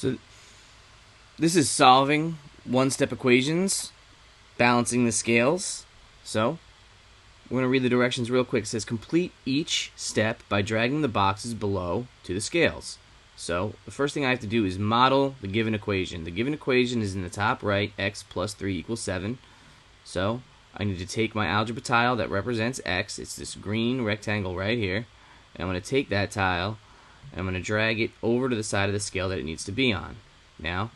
So this is solving one-step equations, balancing the scales. So we're going to read the directions real quick. It says complete each step by dragging the boxes below to the scales. So the first thing I have to do is model the given equation. The given equation is in the top right, x plus 3 equals 7. So I need to take my algebra tile that represents x. It's this green rectangle right here. And I'm going to take that tile and I'm going to drag it over to the side of the scale that it needs to be on. Now,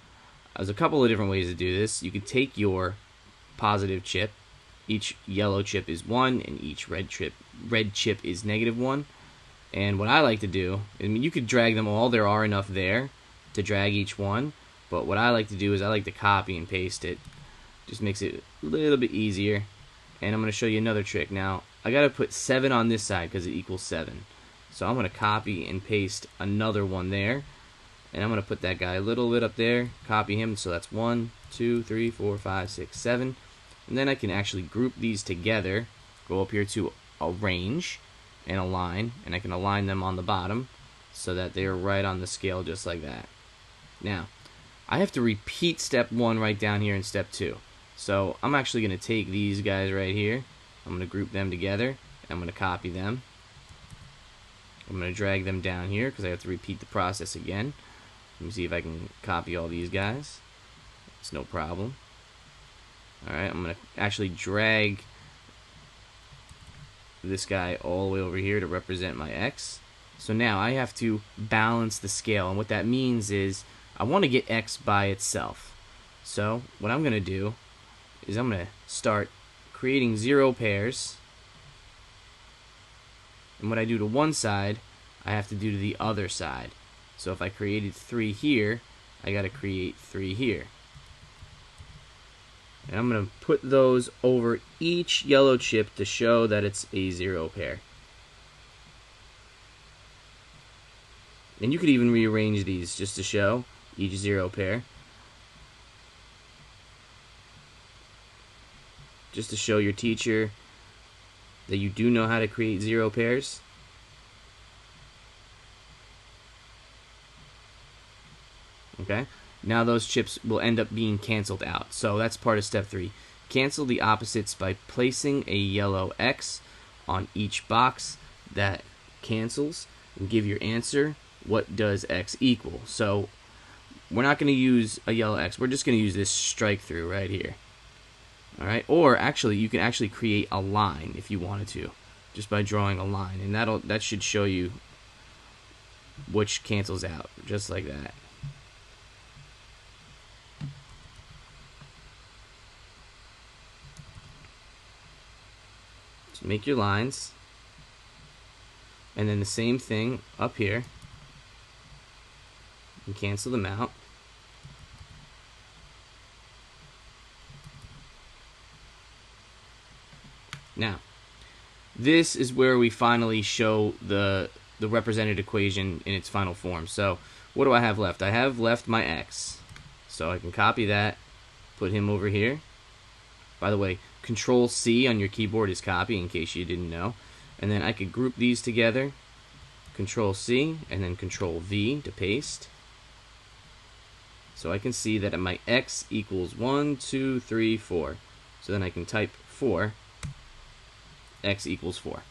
there's a couple of different ways to do this. You could take your positive chip. Each yellow chip is 1 and each red chip is -1. And what I like to do, I mean, you could drag them all. There are enough there to drag each one. But what I like to do is I like to copy and paste it. Just makes it a little bit easier. And I'm going to show you another trick. Now, I got to put 7 on this side because it equals 7. So I'm going to copy and paste another one there. And I'm going to put that guy a little bit up there, copy him. So that's 1, 2, 3, 4, 5, 6, 7. And then I can actually group these together, go up here to arrange and align, and I can align them on the bottom so that they're right on the scale just like that. Now, I have to repeat step 1 right down here in step 2. So I'm actually going to take these guys right here. I'm going to group them together, and I'm going to copy them. I'm going to drag them down here because I have to repeat the process again. Let me see if I can copy all these guys. It's no problem. Alright, I'm going to actually drag this guy all the way over here to represent my x. So now I have to balance the scale, and what that means is I want to get x by itself. So what I'm going to do is I'm going to start creating 0 pairs, and what I do to one side I have to do to the other side. So if I created 3 here, I got to create 3 here. And I'm going to put those over each yellow chip to show that it's a 0 pair. And you could even rearrange these just to show each 0 pair. Just to show your teacher that you do know how to create 0 pairs. Okay? Now those chips will end up being canceled out. So that's part of step 3. Cancel the opposites by placing a yellow X on each box that cancels, and give your answer, what does X equal? So we're not going to use a yellow X. We're just going to use this strike through right here. Alright? Or actually, you can actually create a line if you wanted to, just by drawing a line. And that should show you which cancels out, just like that. So make your lines, and then the same thing up here, and cancel them out. Now, this is where we finally show the represented equation in its final form. So what do I have left? I have left my x. So I can copy that, put him over here. By the way, Control C on your keyboard is copy, in case you didn't know. And then I could group these together. Control C and then Control V to paste. So I can see that my x equals 1, 2, 3, 4. So then I can type 4. X equals 4.